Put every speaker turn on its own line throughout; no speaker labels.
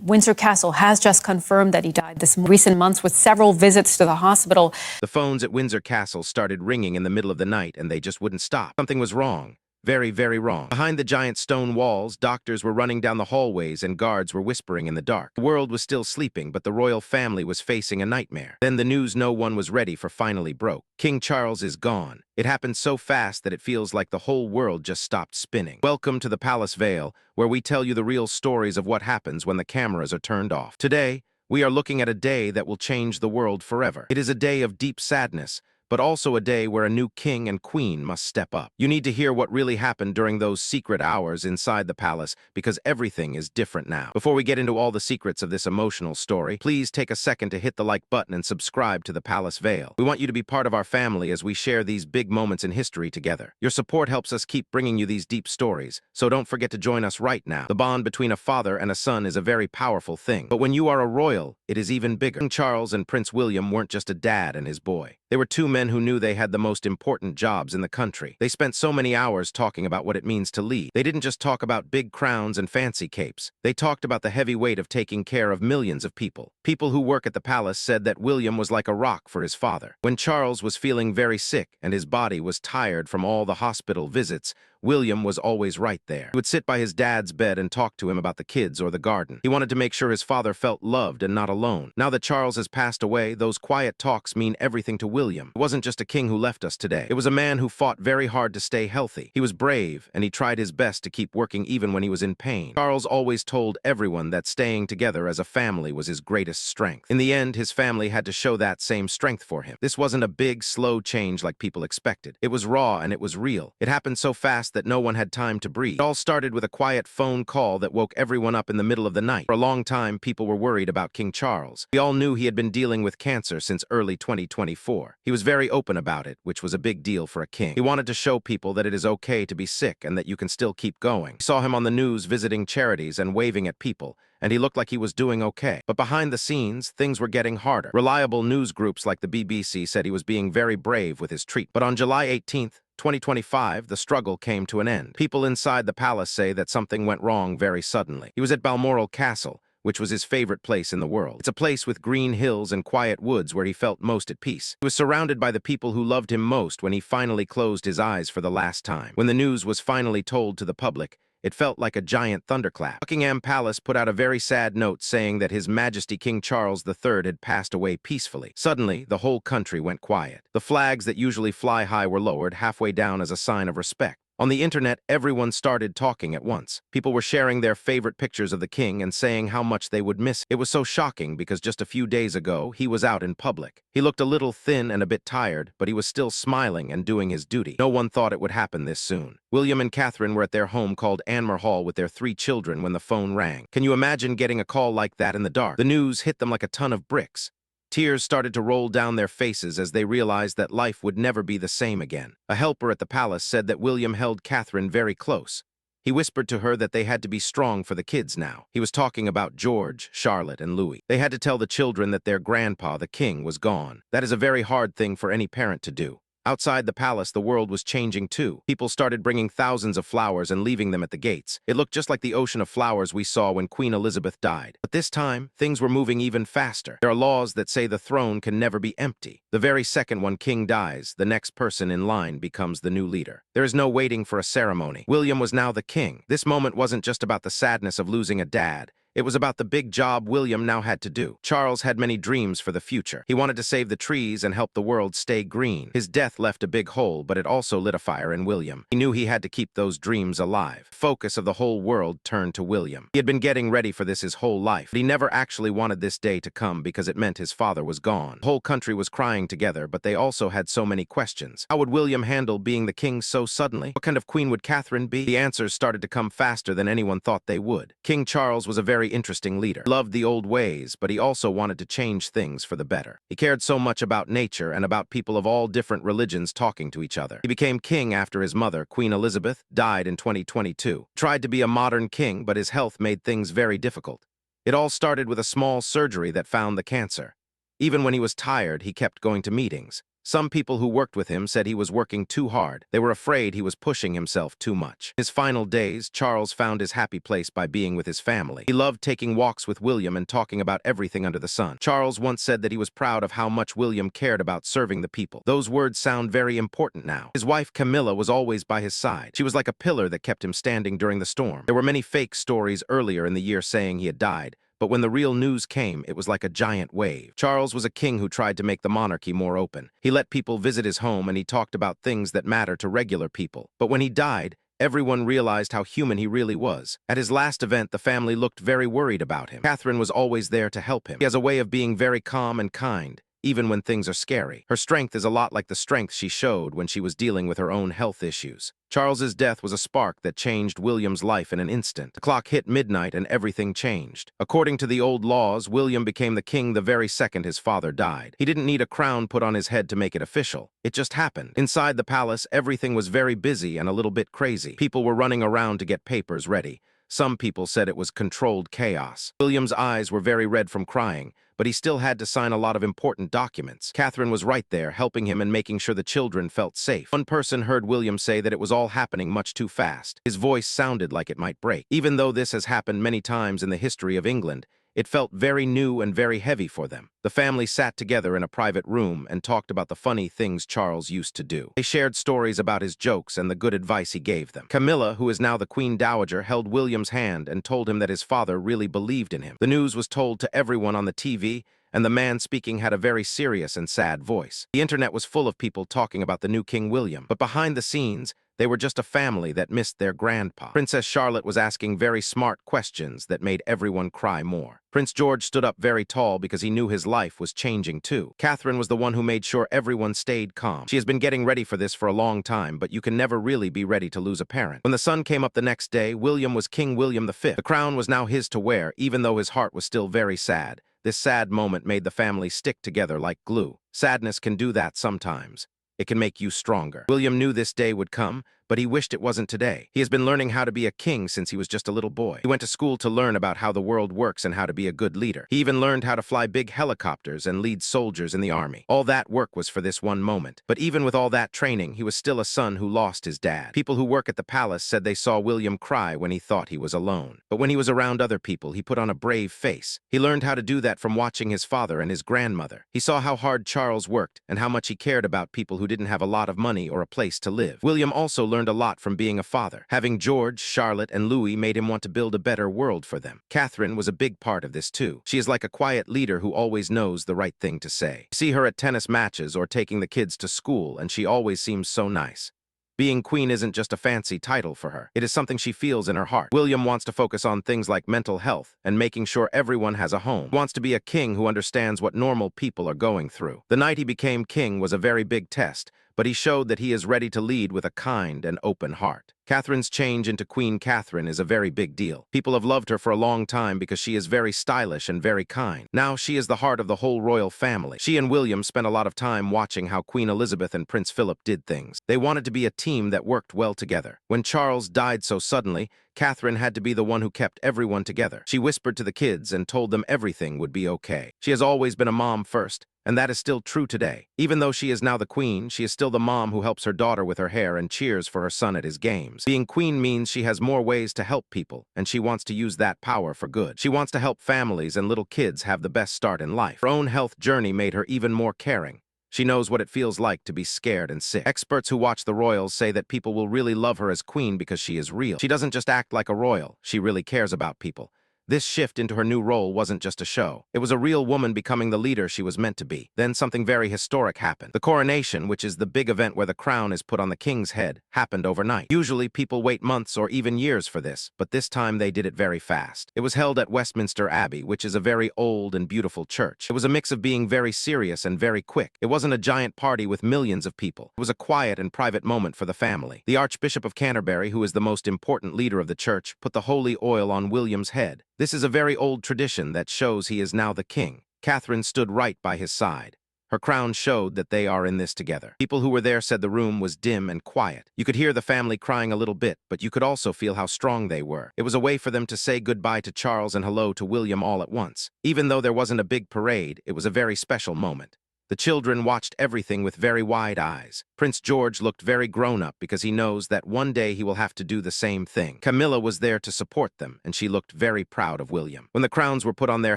Windsor Castle has just confirmed that he died this recent months with several visits to the hospital.
The phones at Windsor Castle started ringing in the middle of the night, and they just wouldn't stop. Something was wrong. Very, very wrong. Behind the giant stone walls, doctors were running down the hallways and guards were whispering in the dark. The world was still sleeping, but the royal family was facing a nightmare. Then the news no one was ready for finally broke. King Charles is gone. It happened so fast that it feels like the whole world just stopped spinning. Welcome to the Palace Vale, where we tell you the real stories of what happens when the cameras are turned off. Today, we are looking at a day that will change the world forever. It is a day of deep sadness, but also a day where a new king and queen must step up. You need to hear what really happened during those secret hours inside the palace, because everything is different now. Before we get into all the secrets of this emotional story, please take a second to hit the like button and subscribe to the Palace Vale. We want you to be part of our family as we share these big moments in history together. Your support helps us keep bringing you these deep stories, so don't forget to join us right now. The bond between a father and a son is a very powerful thing, but when you are a royal, it is even bigger. King Charles and Prince William weren't just a dad and his boy. They were two men who knew they had the most important jobs in the country. They spent so many hours talking about what it means to lead. They didn't just talk about big crowns and fancy capes. They talked about the heavy weight of taking care of millions of people. People who work at the palace said that William was like a rock for his father. When Charles was feeling very sick and his body was tired from all the hospital visits, William was always right there. He would sit by his dad's bed and talk to him about the kids or the garden. He wanted to make sure his father felt loved and not alone. Now that Charles has passed away, those quiet talks mean everything to William. It wasn't just a king who left us today. It was a man who fought very hard to stay healthy. He was brave, and he tried his best to keep working even when he was in pain. Charles always told everyone that staying together as a family was his greatest strength. In the end, his family had to show that same strength for him. This wasn't a big, slow change like people expected. It was raw and it was real. It happened so fast that no one had time to breathe. It all started with a quiet phone call that woke everyone up in the middle of the night. For a long time, people were worried about King Charles. We all knew he had been dealing with cancer since early 2024. He was very open about it, which was a big deal for a king. He wanted to show people that it is okay to be sick and that you can still keep going. We saw him on the news visiting charities and waving at people, and he looked like he was doing okay. But behind the scenes, things were getting harder. Reliable news groups like the BBC said he was being very brave with his treatment. But on July 18th, 2025, the struggle came to an end. People inside the palace say that something went wrong very suddenly. He was at Balmoral Castle, which was his favorite place in the world. It's a place with green hills and quiet woods where he felt most at peace. He was surrounded by the people who loved him most when he finally closed his eyes for the last time. When the news was finally told to the public, it felt like a giant thunderclap. Buckingham Palace put out a very sad note saying that His Majesty King Charles III had passed away peacefully. Suddenly, the whole country went quiet. The flags that usually fly high were lowered halfway down as a sign of respect. On the internet, everyone started talking at once. People were sharing their favorite pictures of the king and saying how much they would miss him. It was so shocking because just a few days ago, he was out in public. He looked a little thin and a bit tired, but he was still smiling and doing his duty. No one thought it would happen this soon. William and Catherine were at their home called Anmer Hall with their 3 children when the phone rang. Can you imagine getting a call like that in the dark? The news hit them like a ton of bricks. Tears started to roll down their faces as they realized that life would never be the same again. A helper at the palace said that William held Catherine very close. He whispered to her that they had to be strong for the kids now. He was talking about George, Charlotte, and Louis. They had to tell the children that their grandpa, the king, was gone. That is a very hard thing for any parent to do. Outside the palace, the world was changing too. People started bringing thousands of flowers and leaving them at the gates. It looked just like the ocean of flowers we saw when Queen Elizabeth died. But this time, things were moving even faster. There are laws that say the throne can never be empty. The very second one king dies, the next person in line becomes the new leader. There is no waiting for a ceremony. William was now the king. This moment wasn't just about the sadness of losing a dad. It was about the big job William now had to do. Charles had many dreams for the future. He wanted to save the trees and help the world stay green. His death left a big hole, but it also lit a fire in William. He knew he had to keep those dreams alive. The focus of the whole world turned to William. He had been getting ready for this his whole life, but he never actually wanted this day to come because it meant his father was gone. The whole country was crying together, but they also had so many questions. How would William handle being the king so suddenly? What kind of queen would Catherine be? The answers started to come faster than anyone thought they would. King Charles was a very interesting leader. He loved the old ways, but he also wanted to change things for the better. He cared so much about nature and about people of all different religions talking to each other. He became king after his mother, Queen Elizabeth, died in 2022. He tried to be a modern king, but his health made things very difficult. It all started with a small surgery that found the cancer. Even when he was tired, he kept going to meetings. Some people who worked with him said he was working too hard. They were afraid he was pushing himself too much. His final days, Charles found his happy place by being with his family. He loved taking walks with William and talking about everything under the sun. Charles once said that he was proud of how much William cared about serving the people. Those words sound very important now. His wife Camilla was always by his side. She was like a pillar that kept him standing during the storm. There were many fake stories earlier in the year saying he had died, but when the real news came, it was like a giant wave. Charles was a king who tried to make the monarchy more open. He let people visit his home and he talked about things that matter to regular people. But when he died, everyone realized how human he really was. At his last event, the family looked very worried about him. Catherine was always there to help him. He has a way of being very calm and kind, even when things are scary. Her strength is a lot like the strength she showed when she was dealing with her own health issues. Charles's death was a spark that changed William's life in an instant. The clock hit midnight and everything changed. According to the old laws, William became the king the very second his father died. He didn't need a crown put on his head to make it official. It just happened. Inside the palace, everything was very busy and a little bit crazy. People were running around to get papers ready. Some people said it was controlled chaos. William's eyes were very red from crying, but he still had to sign a lot of important documents. Catherine was right there, helping him and making sure the children felt safe. One person heard William say that it was all happening much too fast. His voice sounded like it might break. Even though this has happened many times in the history of England, it felt very new and very heavy for them. The family sat together in a private room and talked about the funny things Charles used to do. They shared stories about his jokes and the good advice he gave them. Camilla, who is now the Queen Dowager, held William's hand and told him that his father really believed in him. The news was told to everyone on the TV, and the man speaking had a very serious and sad voice. The internet was full of people talking about the new King William, but behind the scenes, they were just a family that missed their grandpa. Princess Charlotte was asking very smart questions that made everyone cry more. Prince George stood up very tall because he knew his life was changing too. Catherine was the one who made sure everyone stayed calm. She has been getting ready for this for a long time, but you can never really be ready to lose a parent. When the sun came up the next day, William was King William V. The crown was now his to wear, even though his heart was still very sad. This sad moment made the family stick together like glue. Sadness can do that sometimes. It can make you stronger. William knew this day would come, but he wished it wasn't today. He has been learning how to be a king since he was just a little boy. He went to school to learn about how the world works and how to be a good leader. He even learned how to fly big helicopters and lead soldiers in the army. All that work was for this one moment. But even with all that training, he was still a son who lost his dad. People who work at the palace said they saw William cry when he thought he was alone. But when he was around other people, he put on a brave face. He learned how to do that from watching his father and his grandmother. He saw how hard Charles worked and how much he cared about people who didn't have a lot of money or a place to live. William also learned a lot from being a father. Having George, Charlotte, and Louis made him want to build a better world for them. Catherine was a big part of this too. She is like a quiet leader who always knows the right thing to say. You see her at tennis matches or taking the kids to school, and she always seems so nice. Being queen isn't just a fancy title for her. It is something she feels in her heart. William wants to focus on things like mental health and making sure everyone has a home. He wants to be a king who understands what normal people are going through. The night he became king was a very big test, but he showed that he is ready to lead with a kind and open heart. Catherine's change into Queen Catherine is a very big deal. People have loved her for a long time because she is very stylish and very kind. Now she is the heart of the whole royal family. She and William spent a lot of time watching how Queen Elizabeth and Prince Philip did things. They wanted to be a team that worked well together. When Charles died so suddenly, Catherine had to be the one who kept everyone together. She whispered to the kids and told them everything would be okay. She has always been a mom first, and that is still true today. Even though she is now the queen, she is still the mom who helps her daughter with her hair and cheers for her son at his games. Being queen means she has more ways to help people, and she wants to use that power for good. She wants to help families and little kids have the best start in life. Her own health journey made her even more caring. She knows what it feels like to be scared and sick. Experts who watch the royals say that people will really love her as queen because she is real. She doesn't just act like a royal, she really cares about people. This shift into her new role wasn't just a show. It was a real woman becoming the leader she was meant to be. Then something very historic happened. The coronation, which is the big event where the crown is put on the king's head, happened overnight. Usually people wait months or even years for this, but this time they did it very fast. It was held at Westminster Abbey, which is a very old and beautiful church. It was a mix of being very serious and very quick. It wasn't a giant party with millions of people. It was a quiet and private moment for the family. The Archbishop of Canterbury, who is the most important leader of the church, put the holy oil on William's head. This is a very old tradition that shows he is now the king. Catherine stood right by his side. Her crown showed that they are in this together. People who were there said the room was dim and quiet. You could hear the family crying a little bit, but you could also feel how strong they were. It was a way for them to say goodbye to Charles and hello to William all at once. Even though there wasn't a big parade, it was a very special moment. The children watched everything with very wide eyes. Prince George looked very grown-up because he knows that one day he will have to do the same thing. Camilla was there to support them, and she looked very proud of William. When the crowns were put on their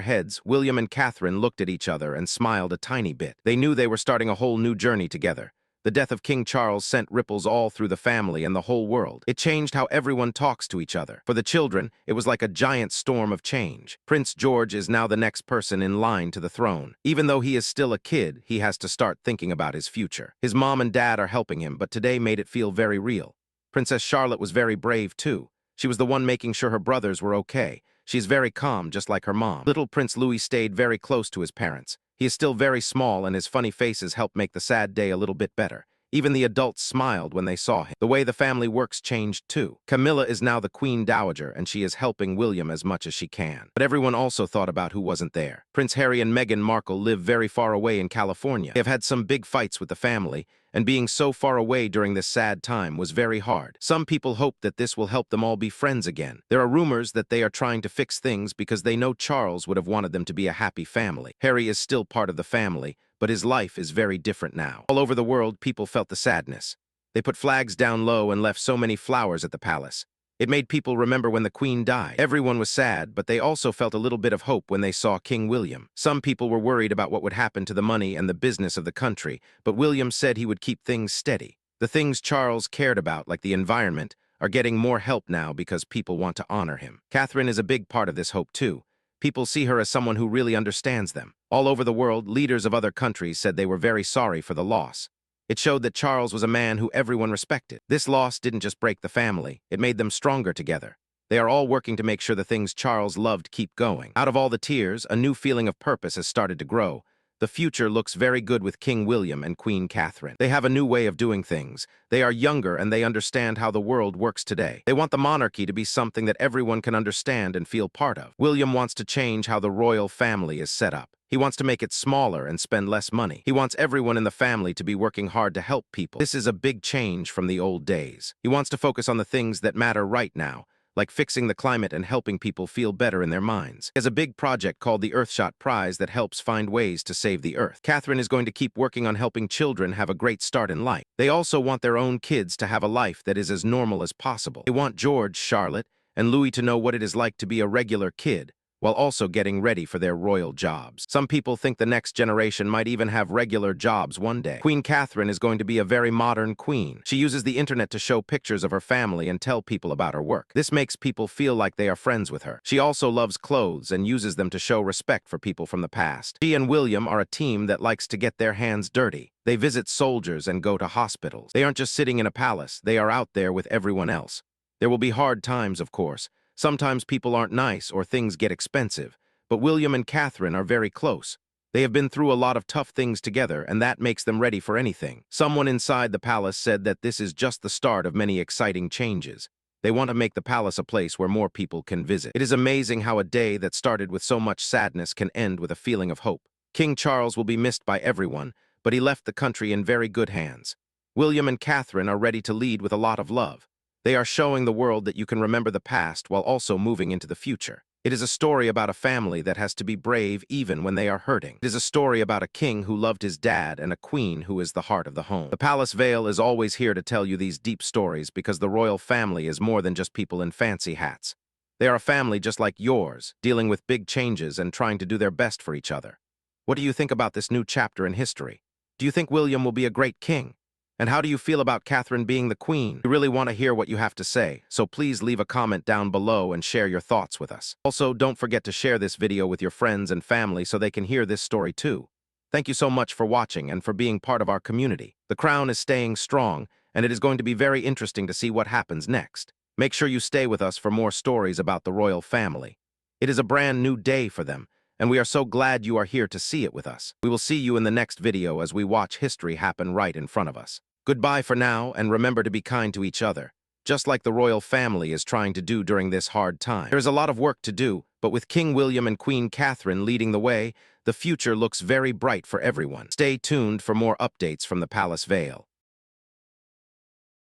heads, William and Catherine looked at each other and smiled a tiny bit. They knew they were starting a whole new journey together. The death of King Charles sent ripples all through the family and the whole world. It changed how everyone talks to each other. For the children, it was like a giant storm of change. Prince George is now the next person in line to the throne. Even though he is still a kid, he has to start thinking about his future. His mom and dad are helping him, but today made it feel very real. Princess Charlotte was very brave too. She was the one making sure her brothers were okay. She's very calm, just like her mom. Little Prince Louis stayed very close to his parents. He is still very small, and his funny faces helped make the sad day a little bit better. Even the adults smiled when they saw him. The way the family works changed too. Camilla is now the Queen Dowager, and she is helping William as much as she can. But everyone also thought about who wasn't there. Prince Harry and Meghan Markle live very far away in California. They have had some big fights with the family, and being so far away during this sad time was very hard. Some people hope that this will help them all be friends again. There are rumors that they are trying to fix things because they know Charles would have wanted them to be a happy family. Harry is still part of the family, but his life is very different now. All over the world, people felt the sadness. They put flags down low and left so many flowers at the palace. It made people remember when the Queen died. Everyone was sad, but they also felt a little bit of hope when they saw King William. Some people were worried about what would happen to the money and the business of the country, but William said he would keep things steady. The things Charles cared about, like the environment, are getting more help now because people want to honor him. Catherine is a big part of this hope too. People see her as someone who really understands them. All over the world, leaders of other countries said they were very sorry for the loss. It showed that Charles was a man who everyone respected. This loss didn't just break the family, it made them stronger together. They are all working to make sure the things Charles loved keep going. Out of all the tears, a new feeling of purpose has started to grow. The future looks very good with King William and Queen Catherine. They have a new way of doing things. They are younger and they understand how the world works today. They want the monarchy to be something that everyone can understand and feel part of. William wants to change how the royal family is set up. He wants to make it smaller and spend less money. He wants everyone in the family to be working hard to help people. This is a big change from the old days. He wants to focus on the things that matter right now, like fixing the climate and helping people feel better in their minds. He has a big project called the Earthshot Prize that helps find ways to save the Earth. Catherine is going to keep working on helping children have a great start in life. They also want their own kids to have a life that is as normal as possible. They want George, Charlotte, and Louis to know what it is like to be a regular kid, while also getting ready for their royal jobs. Some people think the next generation might even have regular jobs one day. Queen Catherine is going to be a very modern queen. She uses the internet to show pictures of her family and tell people about her work. This makes people feel like they are friends with her. She also loves clothes and uses them to show respect for people from the past. She and William are a team that likes to get their hands dirty. They visit soldiers and go to hospitals. They aren't just sitting in a palace, they are out there with everyone else. There will be hard times, of course. Sometimes people aren't nice or things get expensive, but William and Catherine are very close. They have been through a lot of tough things together, and that makes them ready for anything. Someone inside the palace said that this is just the start of many exciting changes. They want to make the palace a place where more people can visit. It is amazing how a day that started with so much sadness can end with a feeling of hope. King Charles will be missed by everyone, but he left the country in very good hands. William and Catherine are ready to lead with a lot of love. They are showing the world that you can remember the past while also moving into the future. It is a story about a family that has to be brave even when they are hurting. It is a story about a king who loved his dad and a queen who is the heart of the home. The Palace Vale is always here to tell you these deep stories because the royal family is more than just people in fancy hats. They are a family just like yours, dealing with big changes and trying to do their best for each other. What do you think about this new chapter in history? Do you think William will be a great king? And how do you feel about Catherine being the queen? We really want to hear what you have to say, so please leave a comment down below and share your thoughts with us. Also, don't forget to share this video with your friends and family so they can hear this story too. Thank you so much for watching and for being part of our community. The crown is staying strong, and it is going to be very interesting to see what happens next. Make sure you stay with us for more stories about the royal family. It is a brand new day for them, and we are so glad you are here to see it with us. We will see you in the next video as we watch history happen right in front of us. Goodbye for now, and remember to be kind to each other, just like the royal family is trying to do during this hard time. There is a lot of work to do, but with King William and Queen Catherine leading the way, the future looks very bright for everyone. Stay tuned for more updates from the Palace Vale.